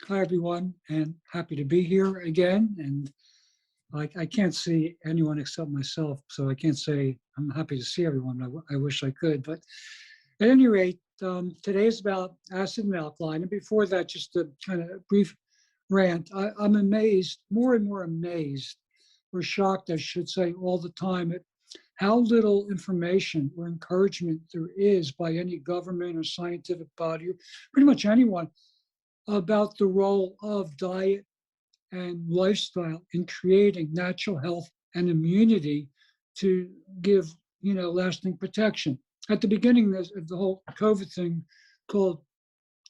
Hi, everyone, and happy to be here again. And I can't see anyone except myself, so I can't say I'm happy to see everyone. I wish I could. But at any rate, today is about acid and alkaline. And before that, just a kind of brief rant. I'm amazed, more and more amazed, or shocked, I should say, all the time at how little information or encouragement there is by any government or scientific body, or pretty much anyone, about the role of diet and lifestyle in creating natural health and immunity to give, lasting protection. At the beginning of the whole COVID thing, called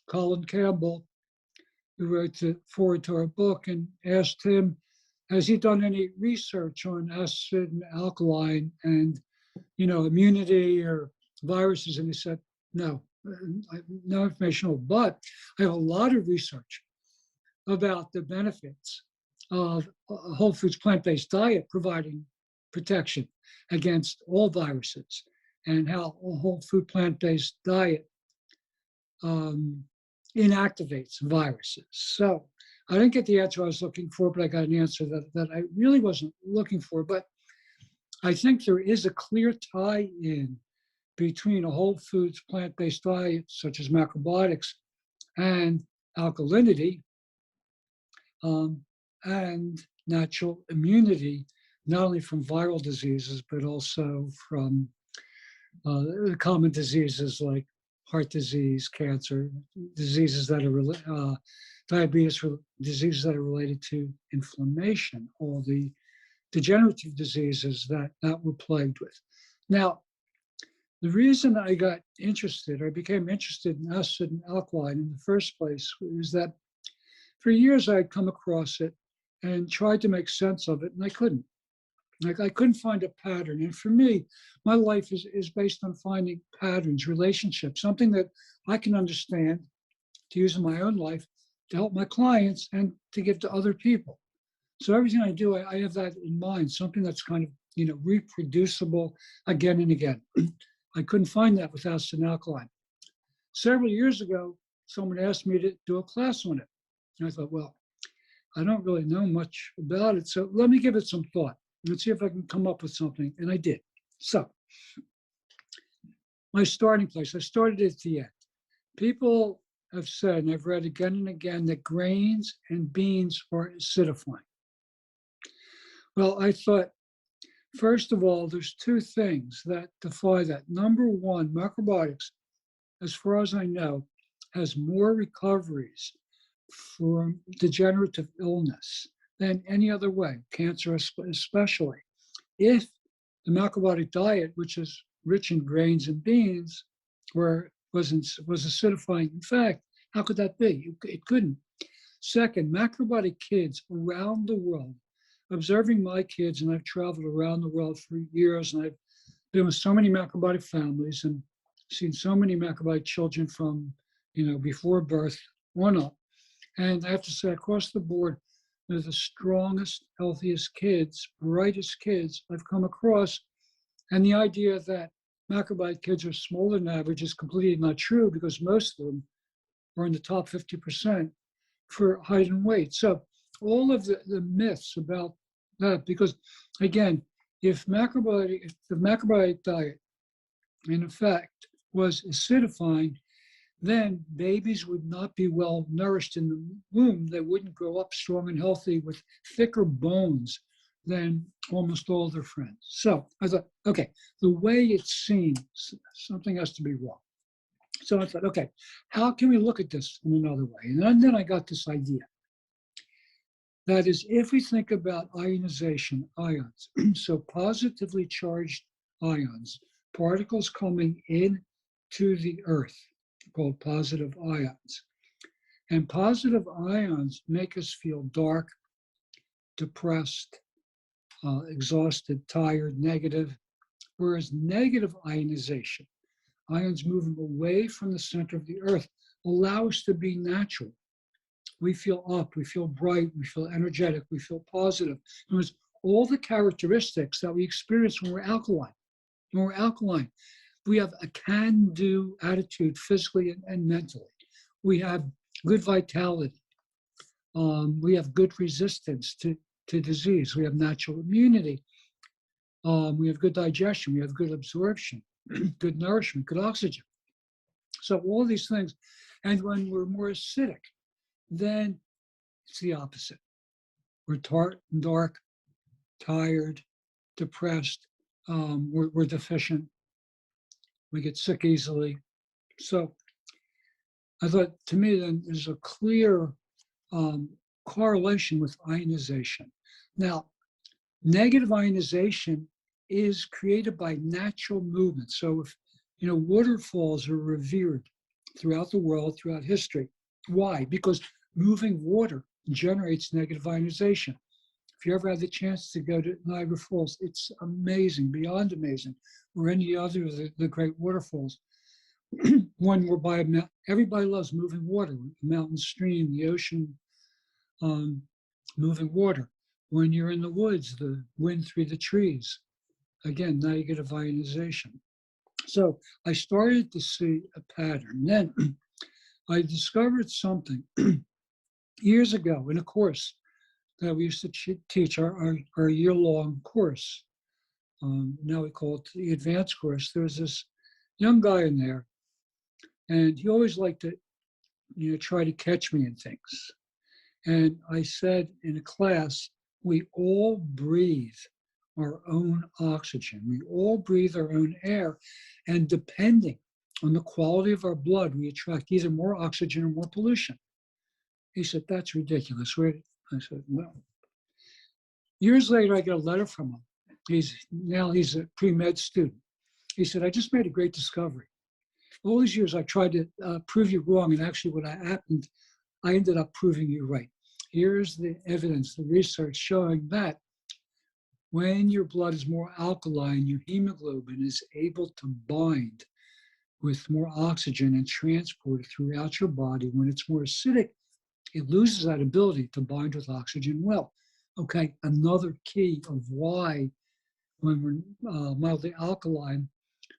Colin Campbell, who wrote the forward to our book, and asked him, has he done any research on acid and alkaline and, immunity or viruses? And he said, no, no information, but I have a lot of research about the benefits of a whole foods plant-based diet providing protection against all viruses, and how a whole food plant-based diet um, inactivates viruses. So I didn't get the answer I was looking for, but I got an answer that I really wasn't looking for. But I think there is a clear tie-in between a whole foods plant-based diet, such as macrobiotics, and alkalinity, um, and natural immunity, not only from viral diseases, but also from common diseases like heart disease, cancer, diseases that are diabetes, diseases that are related to inflammation, all the degenerative diseases that we're plagued with. Now, the reason I got interested, or became interested in acid and alkaline in the first place, is that for years I had come across it and tried to make sense of it, and I couldn't. Like, I couldn't find a pattern. And for me, my life is based on finding patterns, relationships, something that I can understand to use in my own life, to help my clients, and to give to other people. So everything I do, I have that in mind, something that's kind of, reproducible again and again. I couldn't find that with acid and alkaline. Several years ago, someone asked me to do a class on it. And I thought, well, I don't really know much about it, so let me give it some thought. Let's see if I can come up with something. And I did. So my starting place, I started at the end. People have said, and I've read again and again, that grains and beans are acidifying. Well, I thought, first of all, there's two things that defy that. Number one, macrobiotics, as far as I know, has more recoveries from degenerative illness than any other way, cancer especially. If the macrobiotic diet, which is rich in grains and beans, was acidifying, in fact, how could that be? It couldn't. Second, macrobiotic kids around the world, observing my kids, and I've traveled around the world for years, and I've been with so many macrobiotic families and seen so many macrobiotic children from, before birth on up. And I have to say, across the board, they're the strongest, healthiest kids, brightest kids I've come across. And the idea that macrobiotic kids are smaller than average is completely not true, because most of them are in the top 50% for height and weight. So all of the myths about that, because again, if the macrobiotic diet, in effect, was acidifying, then babies would not be well nourished in the womb. They wouldn't grow up strong and healthy with thicker bones than almost all their friends. So I thought, okay, the way it seems, something has to be wrong. So I thought, okay, how can we look at this in another way? And then I got this idea. That is, if we think about ionization, ions, so positively charged ions, particles coming in to the earth, called positive ions. And positive ions make us feel dark, depressed, exhausted, tired, negative, whereas negative ionization, ions moving away from the center of the earth, allow us to be natural. We feel up, we feel bright, we feel energetic, we feel positive. In other words, all the characteristics that we experience when we're alkaline. When we're alkaline, we have a can-do attitude physically and mentally. We have good vitality. We have good resistance to disease. We have natural immunity. We have good digestion. We have good absorption, good nourishment, good oxygen. So all these things. And when we're more acidic, then it's the opposite. We're dark, tired, depressed. We're deficient. We get sick easily. So I thought, to me, then there's a clear correlation with ionization. Now, negative ionization is created by natural movement. So if, waterfalls are revered throughout the world, throughout history. Why? Because moving water generates negative ionization. If you ever had the chance to go to Niagara Falls, it's amazing, beyond amazing, or any other of the great waterfalls. When we're by a mountain, everybody loves moving water, the mountain stream, the ocean, moving water. When you're in the woods, the wind through the trees, again, negative ionization. So I started to see a pattern. Then I discovered something years ago in a course that we used to teach, our year-long course. Now we call it the advanced course. There was this young guy in there, and he always liked to, try to catch me in things. And I said in a class, we all breathe our own oxygen. We all breathe our own air. And depending on the quality of our blood, we attract either more oxygen or more pollution. He said, that's ridiculous. I said, well. Years later, I got a letter from him. He's a pre-med student. He said, I just made a great discovery. All these years, I tried to prove you wrong, and actually what happened, I ended up proving you right. Here's the evidence, the research showing that when your blood is more alkaline, your hemoglobin is able to bind with more oxygen and transport it throughout your body. When it's more acidic, it loses that ability to bind with oxygen well. Okay, another key of why when we're mildly alkaline,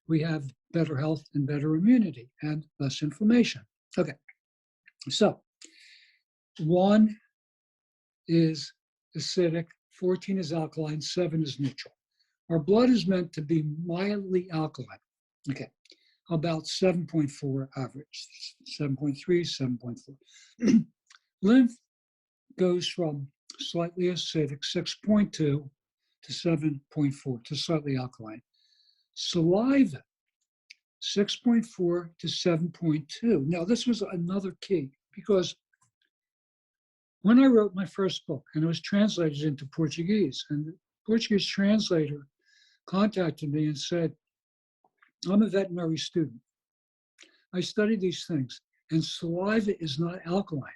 we have better health and better immunity and less inflammation. Okay, so 1 is acidic, 14 is alkaline, 7 is neutral. Our blood is meant to be mildly alkaline. Okay, about 7.4 average, 7.3, 7.4. Lymph goes from slightly acidic, 6.2, to 7.4, to slightly alkaline. Saliva, 6.4 to 7.2. Now, this was another key, because when I wrote my first book, and it was translated into Portuguese, and the Portuguese translator contacted me and said, I'm a veterinary student. I study these things, and saliva is not alkaline.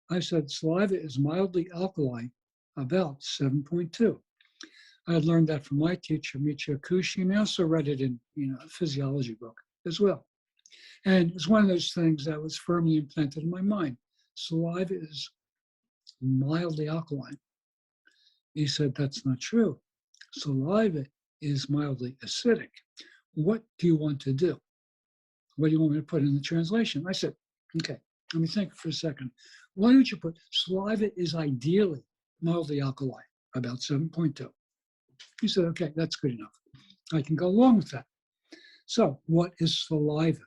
I said, saliva is mildly alkaline, about 7.2. I had learned that from my teacher, Michio Kushi, and I also read it in a physiology book as well. And it's one of those things that was firmly implanted in my mind. Saliva is mildly alkaline. He said, that's not true. Saliva is mildly acidic. What do you want to do? What do you want me to put in the translation? I said, okay, let me think for a second. Why don't you put saliva is ideally mildly alkaline, about 7.2. He said, okay, that's good enough. I can go along with that. So what is saliva?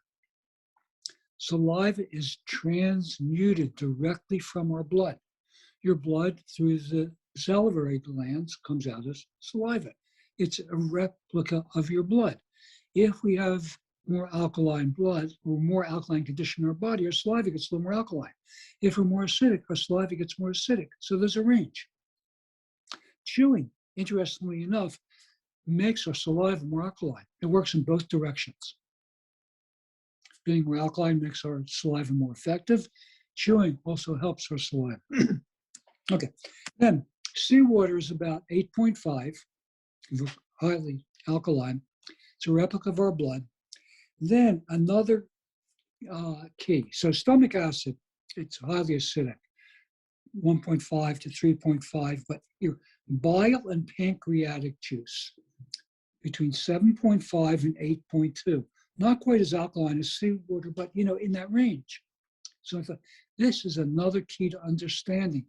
Saliva is transmuted directly from our blood. Your blood, through the salivary glands, comes out as saliva. It's a replica of your blood. If we have more alkaline blood or more alkaline condition in our body, our saliva gets a little more alkaline. If we're more acidic, our saliva gets more acidic. So there's a range. Chewing, interestingly enough, makes our saliva more alkaline. It works in both directions. Being more alkaline makes our saliva more effective. Chewing also helps our saliva. Okay, then seawater is about 8.5, highly alkaline. It's a replica of our blood. Then another key. So stomach acid, it's highly acidic, 1.5 to 3.5, but your bile and pancreatic juice, between 7.5 and 8.2. Not quite as alkaline as seawater, but in that range. So I thought, this is another key to understanding.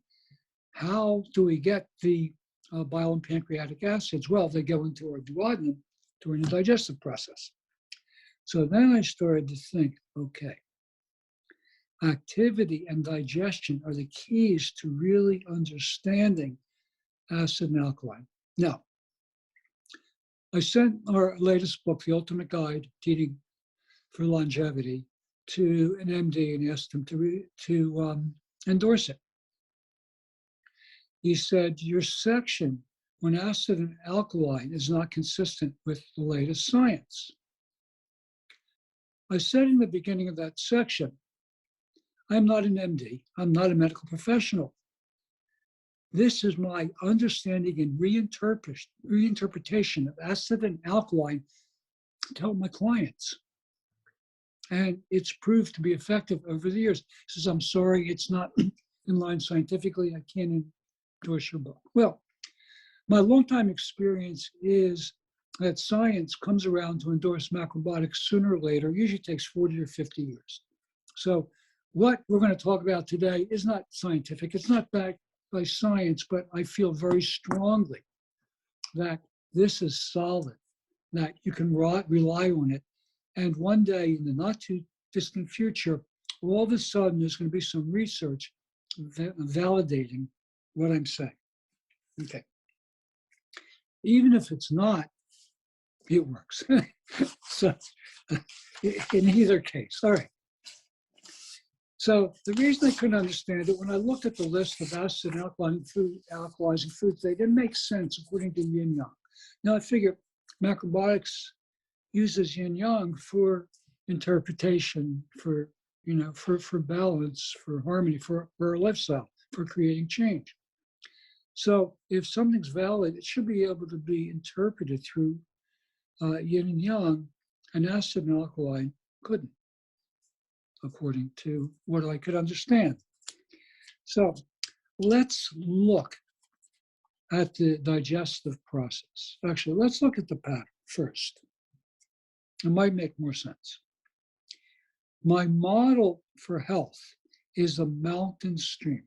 How do we get the bile and pancreatic acids? Well, they go into our duodenum during the digestive process. So then I started to think, okay, activity and digestion are the keys to really understanding acid and alkaline. Now, I sent our latest book, The Ultimate Guide to Eating for Longevity, to an MD and asked him to endorse it. He said, your section on acid and alkaline is not consistent with the latest science. I said in the beginning of that section, I'm not an MD, I'm not a medical professional. This is my understanding and reinterpretation of acid and alkaline to help my clients. And it's proved to be effective over the years. He says, I'm sorry, it's not in line scientifically. I can't endorse your book. Well, my longtime experience is that science comes around to endorse macrobiotics sooner or later. It usually takes 40 or 50 years. So what we're going to talk about today is not scientific. It's not backed by science, but I feel very strongly that this is solid, that you can rely on it. And one day in the not too distant future, all of a sudden there's going to be some research validating what I'm saying. Okay. Even if it's not, it works. So in either case, all right. So the reason I couldn't understand it, when I looked at the list of acid and alkaline alkalizing foods, they didn't make sense according to yin yang. Now I figure macrobiotics uses yin yang for interpretation, for balance, for harmony, for our lifestyle, for creating change. So if something's valid, it should be able to be interpreted through yin and yang, and acid and alkaline couldn't, according to what I could understand. So let's look at the digestive process. Actually, let's look at the pattern first. It might make more sense. My model for health is a mountain stream.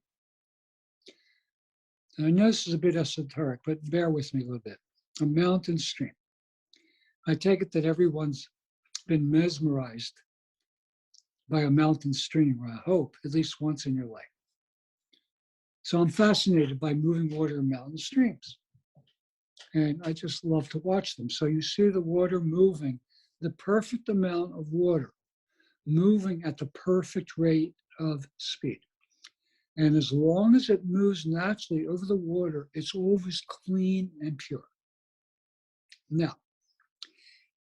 And I know this is a bit esoteric, but bear with me a little bit. A mountain stream. I take it that everyone's been mesmerized by a mountain stream, or I hope, at least once in your life. So I'm fascinated by moving water in mountain streams. And I just love to watch them. So you see the water moving, the perfect amount of water moving at the perfect rate of speed. And as long as it moves naturally over the water, it's always clean and pure. Now,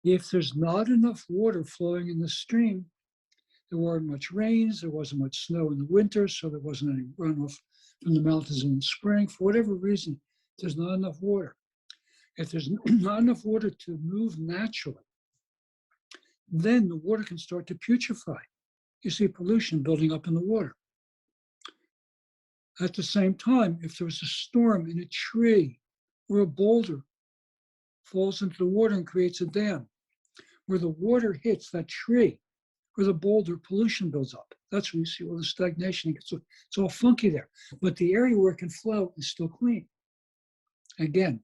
if there's not enough water flowing in the stream, there weren't much rains, there wasn't much snow in the winter, so there wasn't any runoff from the mountains in the spring. For whatever reason, there's not enough water. If there's not enough water to move naturally, then the water can start to putrefy. You see pollution building up in the water. At the same time, if there was a storm and a tree or a boulder falls into the water and creates a dam, where the water hits that tree or the boulder, pollution builds up. That's where you see all the stagnation. It's all funky there. But the area where it can flow is still clean. Again,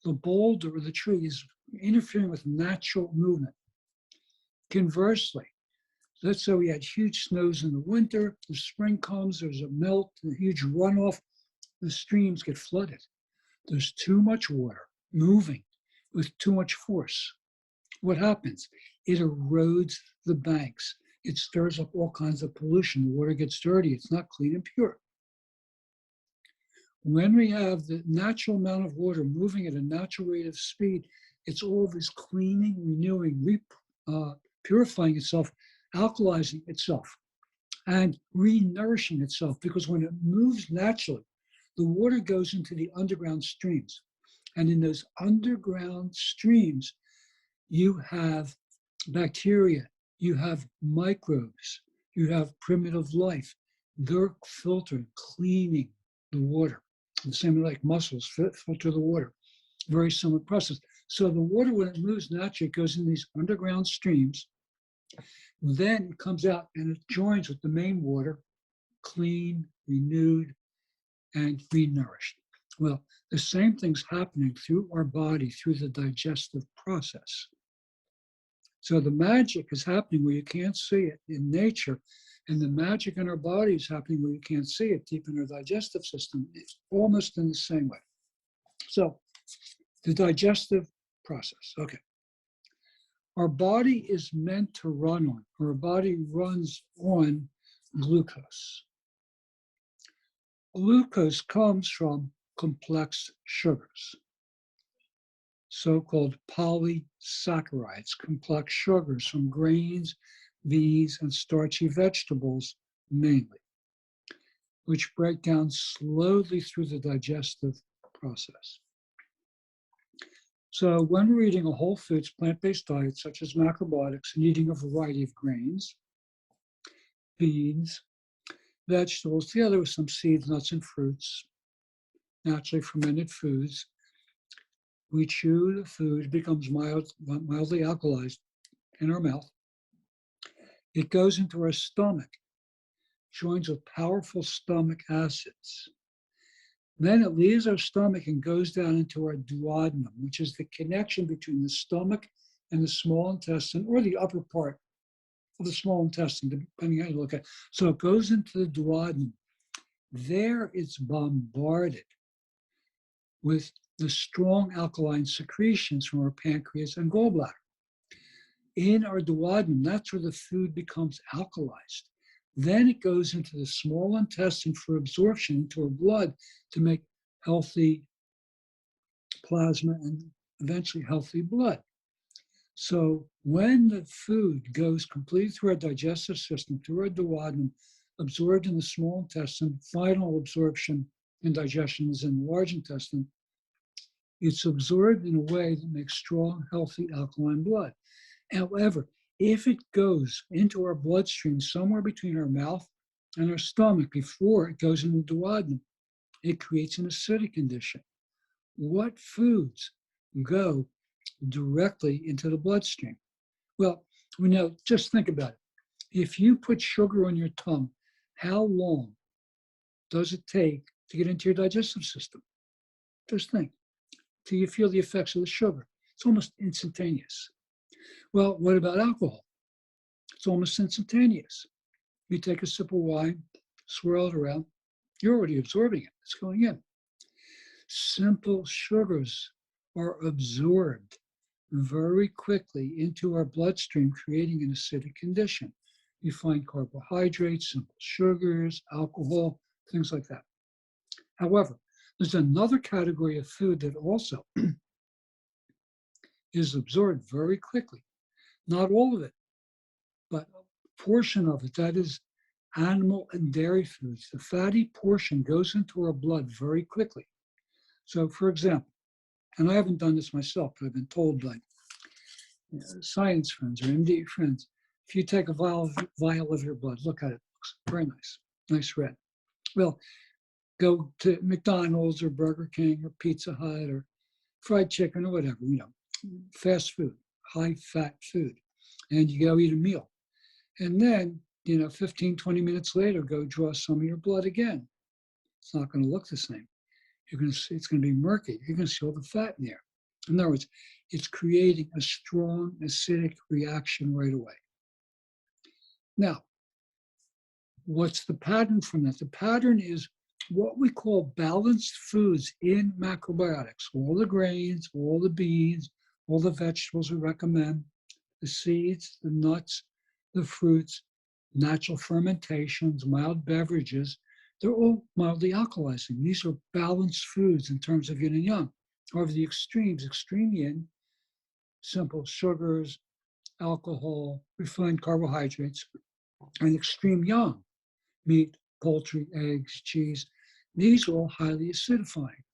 the boulder or the tree is interfering with natural movement. Conversely, let's say we had huge snows in the winter, the spring comes, there's a melt, a huge runoff, the streams get flooded. There's too much water moving with too much force. What happens? It erodes the banks. It stirs up all kinds of pollution. The water gets dirty. It's not clean and pure. When we have the natural amount of water moving at a natural rate of speed, it's always cleaning, renewing, purifying itself, alkalizing itself, and re-nourishing itself, because when it moves naturally, the water goes into the underground streams. And in those underground streams, you have bacteria, you have microbes, you have primitive life. They're filtering, cleaning the water. The same like mussels filter the water. Very similar process. So the water, when it moves naturally, goes in these underground streams, Then it comes out and it joins with the main water, clean, renewed, and renourished. Well, the same thing's happening through our body through the digestive process. So the magic is happening where you can't see it in nature, and the magic in our body is happening where you can't see it deep in our digestive system. It's almost in the same way. So the digestive process, okay. Our body is meant to run on, our body runs on glucose. Glucose comes from complex sugars, so-called polysaccharides, complex sugars from grains, beans, and starchy vegetables mainly, which break down slowly through the digestive process. So when we're eating a whole foods, plant-based diet, such as macrobiotics, and eating a variety of grains, beans, vegetables, together with some seeds, nuts, and fruits, naturally fermented foods, we chew the food, it becomes mildly alkalized in our mouth. It goes into our stomach, joins with powerful stomach acids. Then it leaves our stomach and goes down into our duodenum, which is the connection between the stomach and the small intestine, or the upper part of the small intestine, depending on how you look at it. So it goes into the duodenum. There it's bombarded with the strong alkaline secretions from our pancreas and gallbladder. In our duodenum, that's where the food becomes alkalized. Then it goes into the small intestine for absorption into our blood to make healthy plasma and eventually healthy blood. So when the food goes completely through our digestive system, through our duodenum, absorbed in the small intestine, final absorption and digestion is in the large intestine, it's absorbed in a way that makes strong, healthy alkaline blood. However, if it goes into our bloodstream somewhere between our mouth and our stomach before it goes into the duodenum, it creates an acidic condition. What foods go directly into the bloodstream? Well, we know, just think about it. If you put sugar on your tongue, how long does it take to get into your digestive system? Just think, till you feel the effects of the sugar. It's almost instantaneous. Well, what about alcohol? It's almost instantaneous. You take a sip of wine, swirl it around, you're already absorbing it. It's going in. Simple sugars are absorbed very quickly into our bloodstream, creating an acidic condition. You find carbohydrates, simple sugars, alcohol, things like that. However, there's another category of food that also is absorbed very quickly. Not all of it, but a portion of it, that is animal and dairy foods. The fatty portion goes into our blood very quickly. So for example, and I haven't done this myself, but I've been told by science friends or MD friends, if you take a vial of your blood, look at it, it looks very nice, nice red. Well, go to McDonald's or Burger King or Pizza Hut or fried chicken or whatever, fast food, high fat food, and you go eat a meal. And then, 15, 20 minutes later, go draw some of your blood again. It's not going to look the same. You're going to see it's going to be murky. You're going to see all the fat in there. In other words, it's creating a strong acidic reaction right away. Now, what's the pattern from that? The pattern is what we call balanced foods in macrobiotics. All the grains, all the beans, all the vegetables we recommend, the seeds, the nuts, the fruits, natural fermentations, mild beverages, they're all mildly alkalizing. These are balanced foods in terms of yin and yang. However, the extremes, extreme yin, simple sugars, alcohol, refined carbohydrates, and extreme yang, meat, poultry, eggs, cheese, these are all highly acidifying.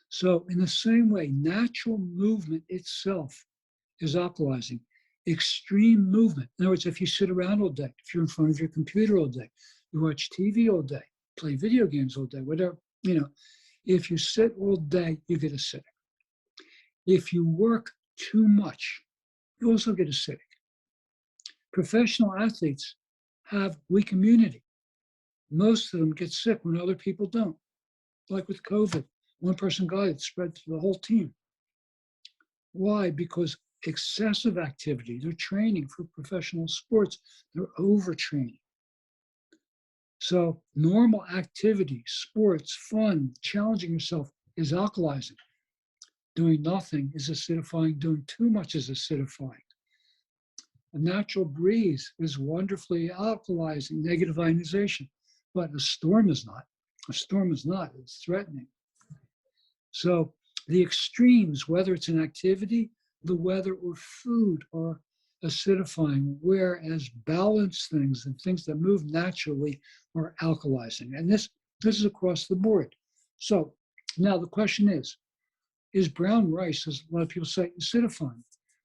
So in the same way, natural movement itself is alkalizing. Extreme movement, in other words, if you sit around all day, if you're in front of your computer all day, you watch TV all day, play video games all day, whatever, if you sit all day, you get acidic. If you work too much, you also get acidic. Professional athletes have weak immunity. Most of them get sick when other people don't. Like with COVID, one person got it, spread to the whole team. Why? Because excessive activity, they're training for professional sports, they're overtraining. So normal activity, sports, fun, challenging yourself is alkalizing. Doing nothing is acidifying. Doing too much is acidifying. A natural breeze is wonderfully alkalizing, negative ionization, but a storm is not. A storm is not, it's threatening. So the extremes, whether it's an activity, the weather, or food, are acidifying, whereas balanced things and things that move naturally are alkalizing. And this is across the board. So now the question is brown rice, as a lot of people say, acidifying?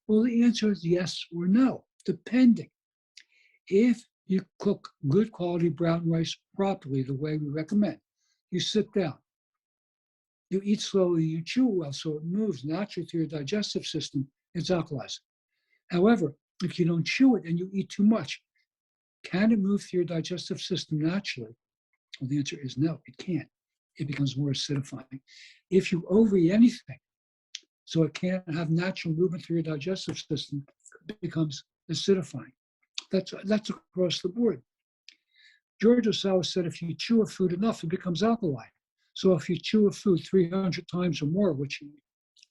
Well, the answer is yes or no, depending. If you cook good quality brown rice properly, the way we recommend, you sit down, you eat slowly, you chew well, so it moves naturally through your digestive system, it's alkalizing. However, if you don't chew it and you eat too much, can it move through your digestive system naturally? Well, the answer is no, it can't. It becomes more acidifying. If you overeat anything, so it can't have natural movement through your digestive system, it becomes acidifying. That's across the board. George Osawa said if you chew a food enough, it becomes alkaline. So if you chew a food 300 times or more, which he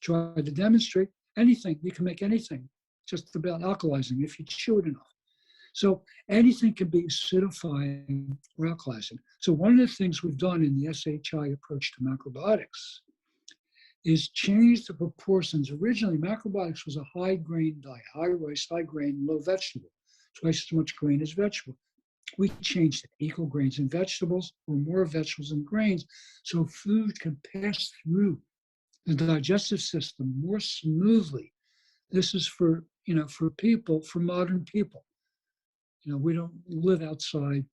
tried to demonstrate, anything, you can make anything just about alkalizing if you chew it enough. So anything can be acidifying or alkalizing. So one of the things we've done in the SHI approach to macrobiotics is change the proportions. Originally, macrobiotics was a high grain diet, high rice, high grain, low vegetable, twice as much grain as vegetable. We changed it, equal grains and vegetables, or more vegetables and grains, so food can pass through the digestive system more smoothly. This is for people, for modern people. We don't live outside.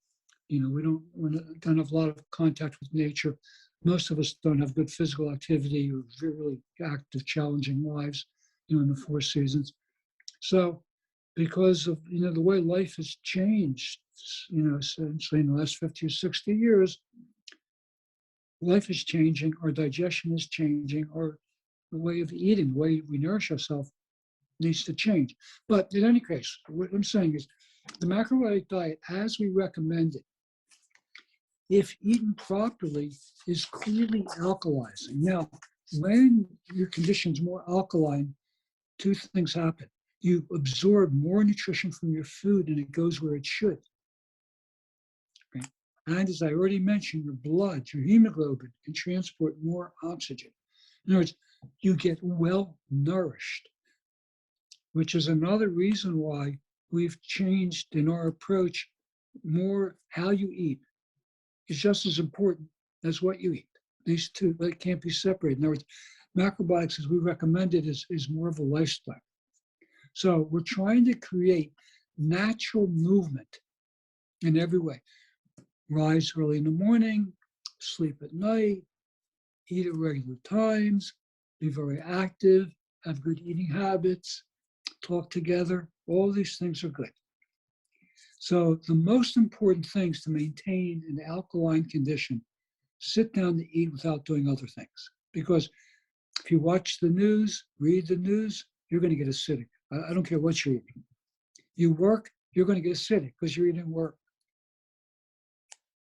We don't have a lot of contact with nature. Most of us don't have good physical activity or really active, challenging lives, in the 4 seasons. So because of, the way life has changed, essentially in the last 50 or 60 years, life is changing, our digestion is changing, our the way of eating, the way we nourish ourselves needs to change. But in any case, what I'm saying is the macrobiotic diet, as we recommend it, if eaten properly, is clearly alkalizing. Now, when your condition's more alkaline, two things happen. You absorb more nutrition from your food and it goes where it should. Right? And as I already mentioned, your blood, your hemoglobin can transport more oxygen. In other words, you get well nourished, which is another reason why we've changed in our approach. More how you eat is just as important as what you eat. These two, they can't be separated. In other words, macrobiotics, as we recommended, is more of a lifestyle. So we're trying to create natural movement in every way. Rise early in the morning, sleep at night, eat at regular times, be very active, have good eating habits, talk together. All these things are good. So the most important things to maintain an alkaline condition, sit down to eat without doing other things. Because if you watch the news, read the news, you're going to get acidic. I don't care what you're eating. You work, you're going to get acidic because you're eating work.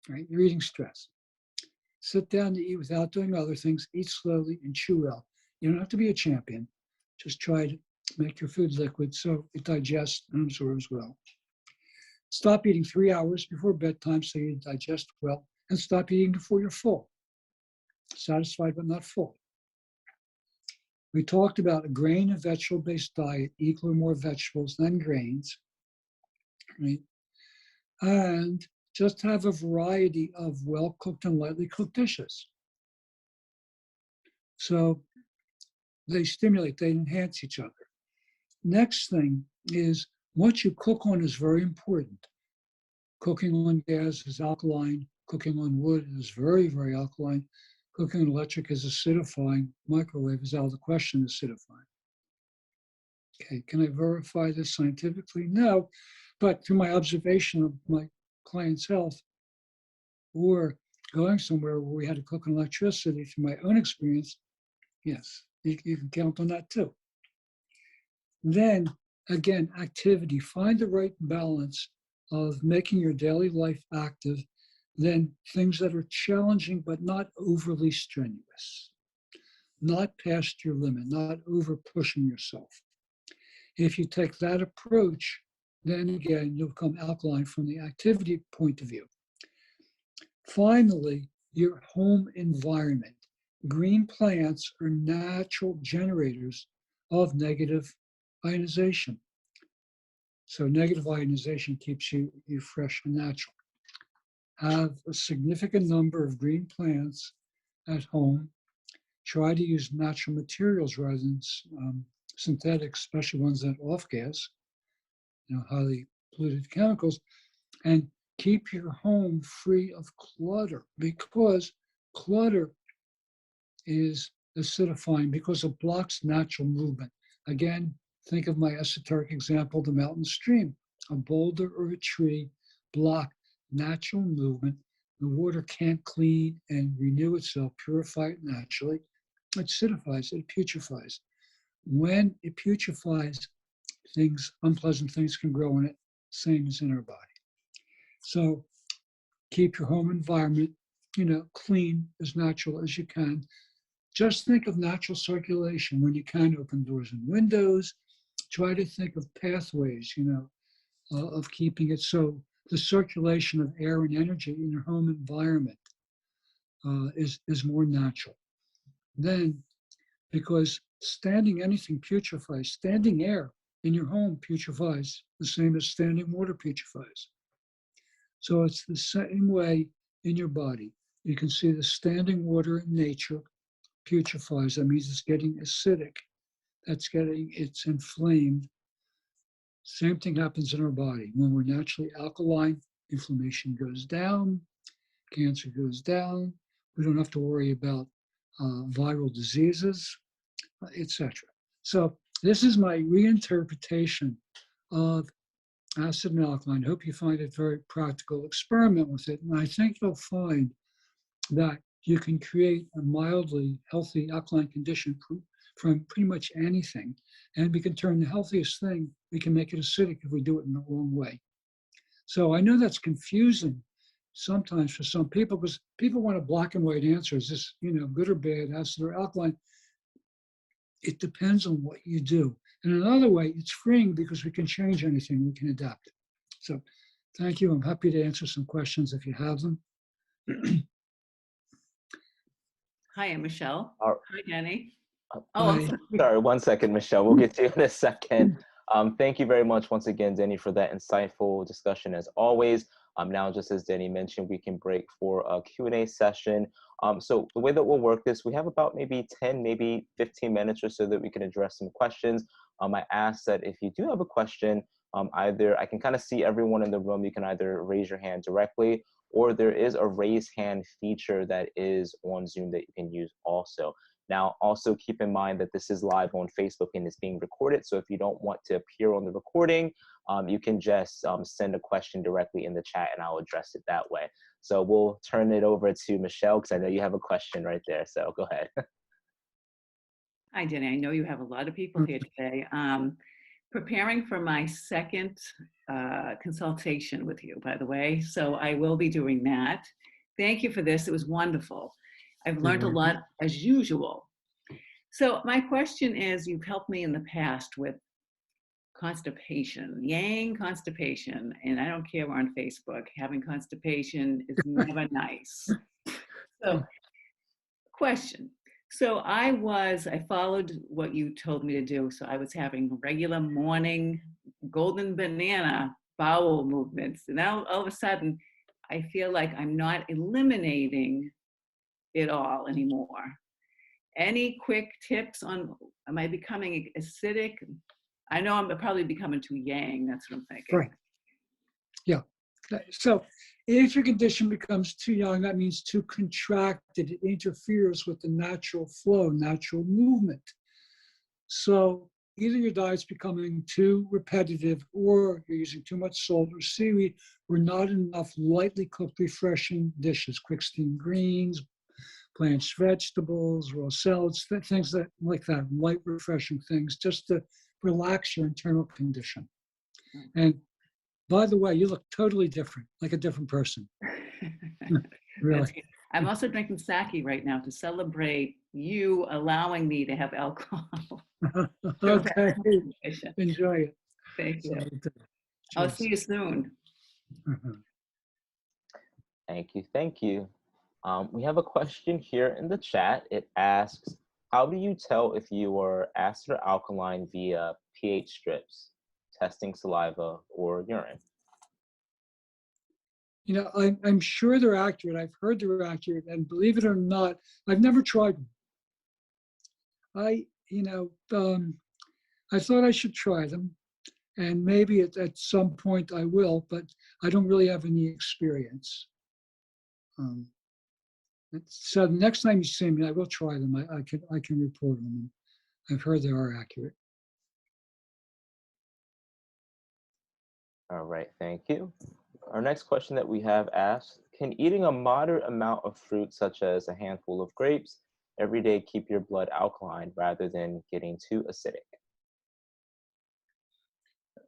Right? You're eating stress. Sit down to eat without doing other things, eat slowly and chew well. You don't have to be a champion. Just try to make your food liquid so it digests and absorbs well. Stop eating 3 hours before bedtime so you digest well, and stop eating before you're full. Satisfied but not full. We talked about a grain and vegetable-based diet, equal or more vegetables than grains, right? And just have a variety of well-cooked and lightly cooked dishes. So they stimulate, they enhance each other. Next thing is what you cook on is very important. Cooking on gas is alkaline. Cooking on wood is very, very alkaline. Cooking on electric is acidifying. Microwave is out of the question, acidifying. Okay, can I verify this scientifically? No, But through my observation of my client's health, or going somewhere where we had to cook on electricity, through my own experience, yes, you can count on that too. Then again, activity. Find the right balance of making your daily life active, then things that are challenging but not overly strenuous, not past your limit, not over pushing yourself. If you take that approach, then again, you'll become alkaline from the activity point of view. Finally, your home environment. Green plants are natural generators of negative ionization. So negative ionization keeps you fresh and natural. Have a significant number of green plants at home. Try to use natural materials rather than synthetic, especially ones that off gas, highly polluted chemicals, and keep your home free of clutter, because clutter is acidifying because it blocks natural movement. Again, think of my esoteric example, the mountain stream. A boulder or a tree block natural movement. The water can't clean and renew itself, purify it naturally. It acidifies, it putrefies. When it putrefies, unpleasant things can grow in it, same as in our body. So keep your home environment, clean, as natural as you can. Just think of natural circulation when you can. Open doors and windows. Try to think of pathways, of keeping it so the circulation of air and energy in your home environment is more natural. Then, because standing anything putrefies, standing air in your home putrefies, the same as standing water putrefies. So it's the same way in your body. You can see the standing water in nature putrefies. That means it's getting acidic. It's inflamed. Same thing happens in our body. When we're naturally alkaline, inflammation goes down, cancer goes down. We don't have to worry about viral diseases, etc. So this is my reinterpretation of acid and alkaline. I hope you find it very practical. Experiment with it, and I think you'll find that you can create a mildly healthy alkaline condition from pretty much anything. And we can turn the healthiest thing, we can make it acidic if we do it in the wrong way. So I know that's confusing sometimes for some people, because people want a black and white answer. Is this, good or bad, acid or alkaline? It depends on what you do. And another way, it's freeing because we can change anything, we can adapt. So thank you. I'm happy to answer some questions if you have them. Hi, I'm Michelle. Hi, Jenny. Sorry, 1 second, Michelle. We'll get to you in a second. Thank you very much once again, Denny, for that insightful discussion as always. Now, just as Denny mentioned, we can break for a Q&A session. So the way that we'll work this, we have about maybe 10, maybe 15 minutes or so that we can address some questions. I ask that if you do have a question, either I can kind of see everyone in the room, you can either raise your hand directly, or there is a raise hand feature that is on Zoom that you can use also. Now, also keep in mind that this is live on Facebook and is being recorded. So if you don't want to appear on the recording, you can just send a question directly in the chat and I'll address it that way. So we'll turn it over to Michelle, because I know you have a question right there. So go ahead. Hi, Jenny. I know you have a lot of people here today. Preparing for my second consultation with you, by the way. So I will be doing that. Thank you for this. It was wonderful. I've learned a lot as usual. So my question is, you've helped me in the past with constipation, yang constipation, and I don't care, we're on Facebook. Having constipation is never nice. So question. So I followed what you told me to do. So I was having regular morning golden banana bowel movements. And now all of a sudden, I feel like I'm not eliminating it all anymore. Any quick tips on, am I becoming acidic? I know I'm probably becoming too yang, that's what I'm thinking. Right. Yeah. So if your condition becomes too young, that means too contracted. It interferes with the natural flow, natural movement. So either your diet's becoming too repetitive, or you're using too much salt or seaweed, or not enough lightly cooked, refreshing dishes, quick steamed greens, blanched vegetables, raw salads, things that like that, light, refreshing things, just to relax your internal condition. And by the way, you look totally different, like a different person. That's Really. good. I'm also drinking sake right now to celebrate you allowing me to have alcohol. Okay. Efficient. Enjoy it. Thank you. So, I'll cheers. see you soon. Thank you. Thank you. We have a question here in the chat. It asks, how do you tell if you are acid or alkaline via pH strips, testing saliva or urine? You know, I'm sure they're accurate. I've heard they're accurate, and believe it or not, I've never tried them. I thought I should try them, and maybe at some point I will, but I don't really have any experience. So the next time you see me, I will try them. I can report on them. I've heard they are accurate. All right, thank you. Our next question that we have asks, can eating a moderate amount of fruit, such as a handful of grapes, every day keep your blood alkaline rather than getting too acidic?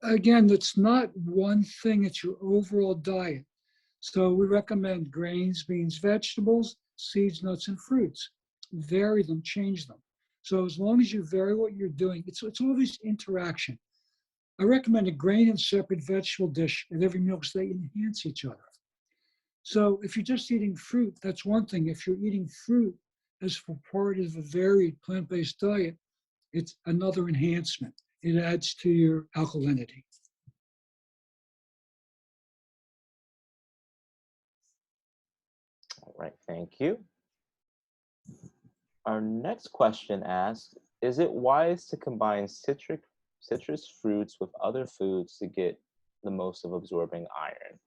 Again, that's not one thing, it's your overall diet. So we recommend grains, beans, vegetables, seeds, nuts, and fruits. Vary them, change them. So as long as you vary what you're doing, it's always interaction. I recommend a grain and separate vegetable dish at every meal because they enhance each other. So if you're just eating fruit, that's one thing. If you're eating fruit as for part of a varied plant-based diet, it's another enhancement. It adds to your alkalinity. All right, thank you. Our next question asks, is it wise to combine citrus fruits with other foods to get the most of absorbing iron?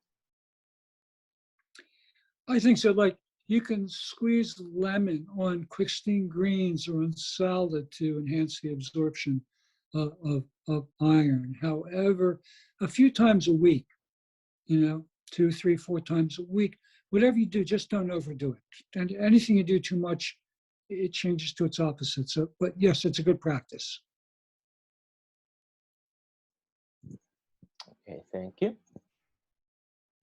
I think so. Like you can squeeze lemon on quick steamed greens or on salad to enhance the absorption of iron. However, a few times a week, 2, 3, 4 times a week, whatever you do, just don't overdo it. And anything you do too much, it changes to its opposite. So, but yes, it's a good practice. Okay, thank you.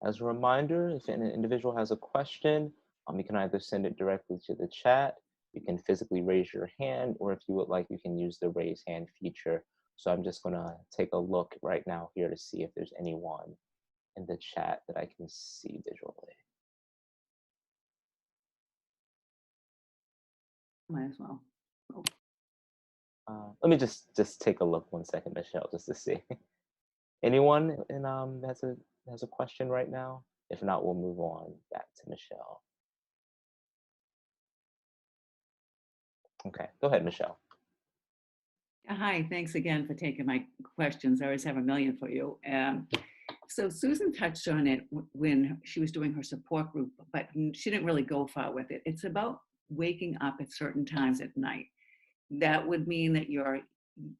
As a reminder, if an individual has a question, you can either send it directly to the chat, you can physically raise your hand, or if you would like, you can use the raise hand feature. So I'm just gonna take a look right now here to see if there's anyone in the chat that I can see visually. Might as well. Let me just take a look 1 second, Michelle, just to see. Anyone in has a question right now? If not, we'll move on back to Michelle. Okay, go ahead, Michelle. Hi, thanks again for taking my questions. I always have a million for you. So Susan touched on it when she was doing her support group, but she didn't really go far with it. It's about waking up at certain times at night. That would mean that your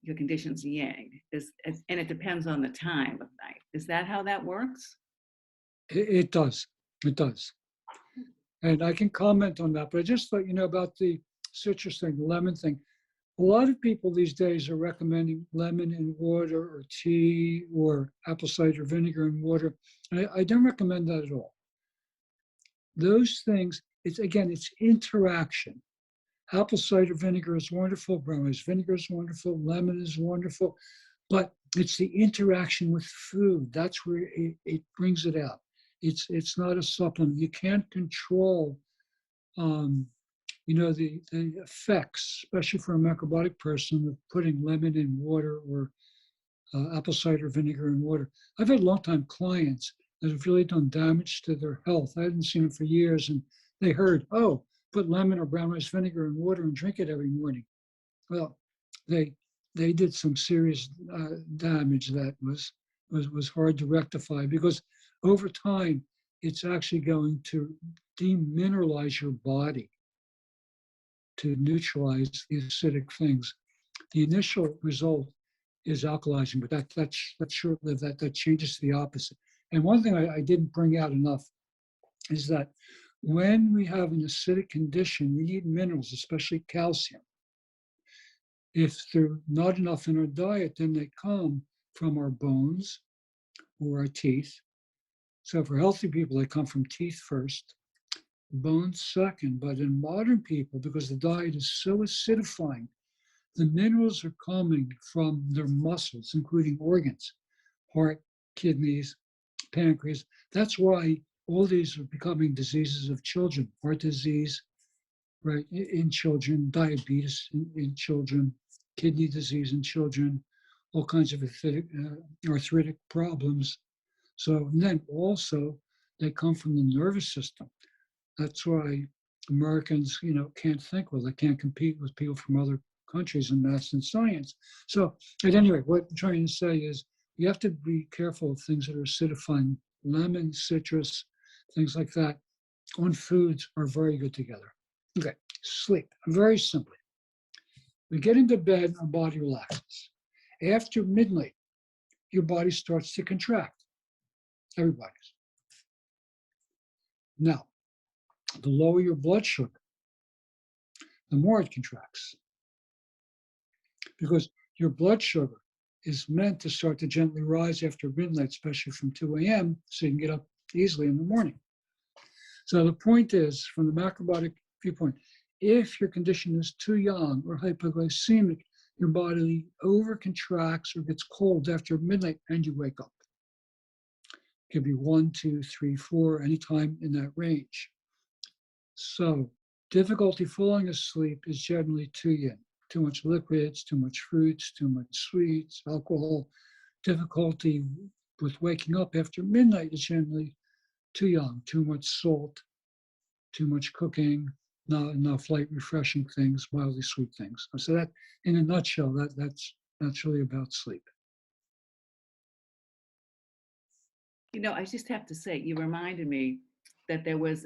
condition's yang, and it depends on the time of night. Is that how that works? It does. It does. And I can comment on that, but I just thought, about the citrus thing, the lemon thing. A lot of people these days are recommending lemon in water or tea or apple cider vinegar in water. I don't recommend that at all. Those things, it's interaction. Apple cider vinegar is wonderful, brown rice vinegar is wonderful, lemon is wonderful, but it's the interaction with food. That's where it brings it out. It's not a supplement. You can't control the effects, especially for a macrobiotic person, of putting lemon in water or apple cider vinegar in water. I've had longtime clients that have really done damage to their health. I hadn't seen them for years, and they heard, oh, put lemon or brown rice vinegar in water and drink it every morning. Well, they did some serious damage that was hard to rectify, because over time, it's actually going to demineralize your body to neutralize the acidic things. The initial result is alkalizing, but that's short-lived. That changes to the opposite. And one thing I didn't bring out enough is that when we have an acidic condition, we need minerals, especially calcium. If they're not enough in our diet, then they come from our bones or our teeth. So for healthy people, they come from teeth first, bones second. But in modern people, because the diet is so acidifying, the minerals are coming from their muscles, including organs, heart, kidneys, pancreas. That's why all these are becoming diseases of children. Heart disease, right, in children, diabetes in children, kidney disease in children, all kinds of arthritic problems. So then also they come from the nervous system. That's why Americans, can't think well. They can't compete with people from other countries in math and science. So at any rate, what I'm trying to say is you have to be careful of things that are acidifying. Lemon, citrus, things like that on foods are very good together. Okay, sleep. Very simply, we get into bed, our body relaxes. After midnight, your body starts to contract. Everybody's. Now, the lower your blood sugar, the more it contracts. Because your blood sugar is meant to start to gently rise after midnight, especially from 2 a.m., so you can get up easily in the morning. So the point is, from the macrobiotic viewpoint, if your condition is too young or hypoglycemic, your body overcontracts or gets cold after midnight and you wake up. It could be 1, 2, 3, 4, anytime in that range. So difficulty falling asleep is generally too young. Too much liquids, too much fruits, too much sweets, alcohol. Difficulty with waking up after midnight is generally too young, too much salt, too much cooking, not enough light, refreshing things, mildly sweet things. So that, in a nutshell, that's really about sleep. I just have to say, you reminded me that there was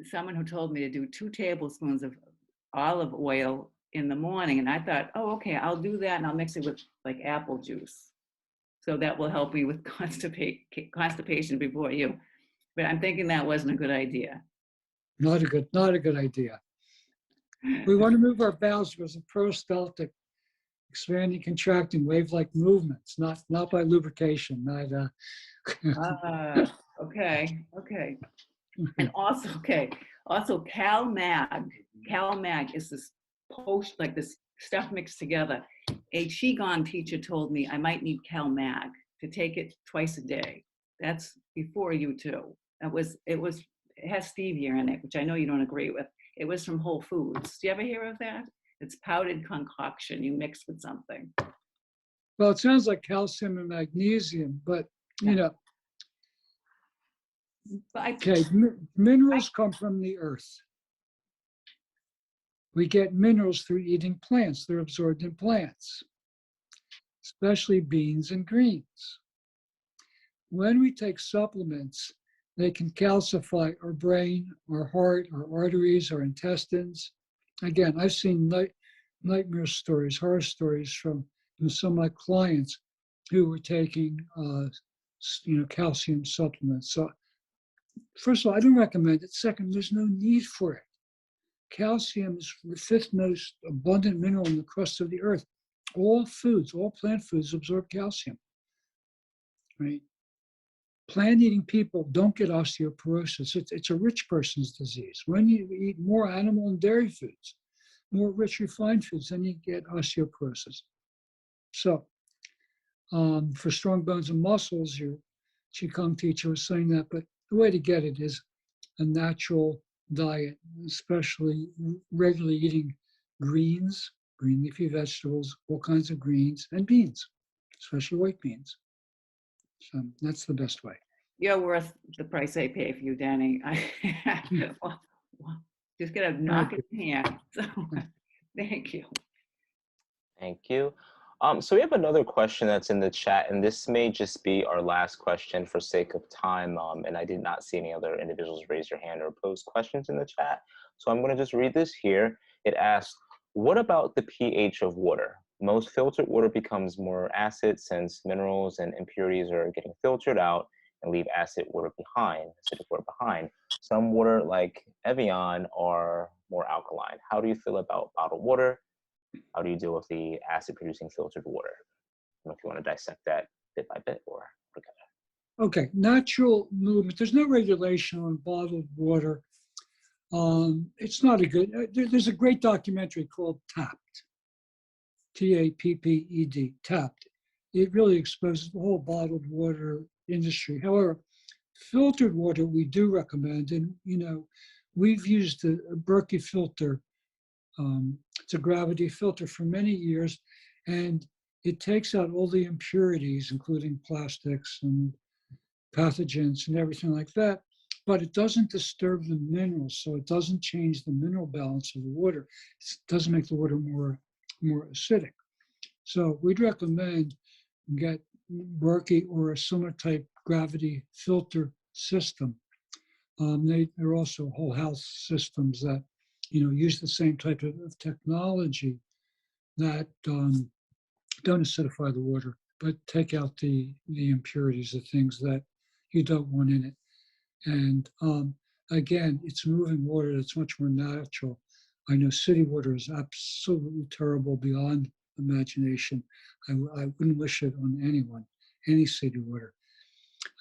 someone who told me to do 2 tablespoons of olive oil in the morning. And I thought, oh, okay, I'll do that. And I'll mix it with like apple juice. So that will help me with constipation before you. But I'm thinking that wasn't a good idea. Not a good idea. We want to move our bowels because of peristaltic, expanding, contracting, wave-like movements, not by lubrication, not Okay. And also CalMag is this post, like this stuff mixed together. A Qigong teacher told me I might need CalMag to take it twice a day. That's before you too. It has stevia in it, which I know you don't agree with. It was from Whole Foods. Do you ever hear of that? It's powdered concoction you mix with something. Well, it sounds like calcium and magnesium, but okay, minerals come from the earth. We get minerals through eating plants. They're absorbed in plants, especially beans and greens. When we take supplements, they can calcify our brain, our heart, our arteries, our intestines. Again, I've seen nightmare stories, horror stories from some of my clients who were taking calcium supplements. So first of all, I don't recommend it. Second, there's no need for it. Calcium is the 5th most abundant mineral in the crust of the earth. All foods, all plant foods absorb calcium, right? Plant-eating people don't get osteoporosis. It's a rich person's disease. When you eat more animal and dairy foods, more rich refined foods, then you get osteoporosis. So for strong bones and muscles, your Qigong teacher was saying that, but the way to get it is a natural diet, especially regularly eating greens, green leafy vegetables, all kinds of greens, and beans, especially white beans. So that's the best way. You're worth the price I pay for you, Danny. Just gonna knock it in here. So, thank you. Thank you. So we have another question that's in the chat, and this may just be our last question for sake of time. And I did not see any other individuals raise your hand or pose questions in the chat. So I'm going to just read this here. It asks, what about the pH of water? most filtered water becomes more acid since minerals and impurities are getting filtered out and leave acidic water behind. Some water like Evian are more alkaline. How do you feel about bottled water? How do you deal with the acid producing filtered water? I don't know if you want to dissect that bit by bit or Okay, natural movement. There's no regulation on bottled water. It's not a good, there's a great documentary called Tapped, Tapped, Tapped. It really exposes the whole bottled water industry. However, filtered water we do recommend, and we've used a Berkey filter. It's a gravity filter for many years, and it takes out all the impurities, including plastics and pathogens and everything like that, but it doesn't disturb the minerals, so it doesn't change the mineral balance of the water. It doesn't make the water more acidic. So we'd recommend get Berkey or a similar type gravity filter system. There are also whole house systems that use the same type of technology that don't acidify the water, but take out the impurities, the things that you don't want in it. And again, it's moving water that's much more natural. I know city water is absolutely terrible beyond imagination. I wouldn't wish it on anyone, any city water.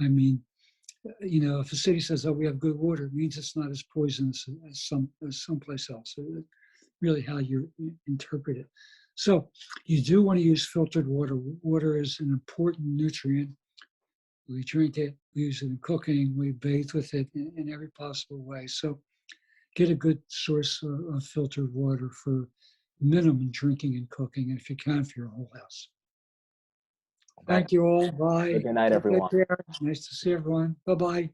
I mean, if a city says, "Oh, we have good water," it means it's not as poisonous as someplace else. Really, how you interpret it. So, you do want to use filtered water. Water is an important nutrient. We drink it, we use it in cooking, we bathe with it in every possible way. So, get a good source of filtered water for minimum drinking and cooking, and if you can, for your whole house. Thank you all. Bye. Good night, Take everyone. care. Nice to see everyone. Bye-bye.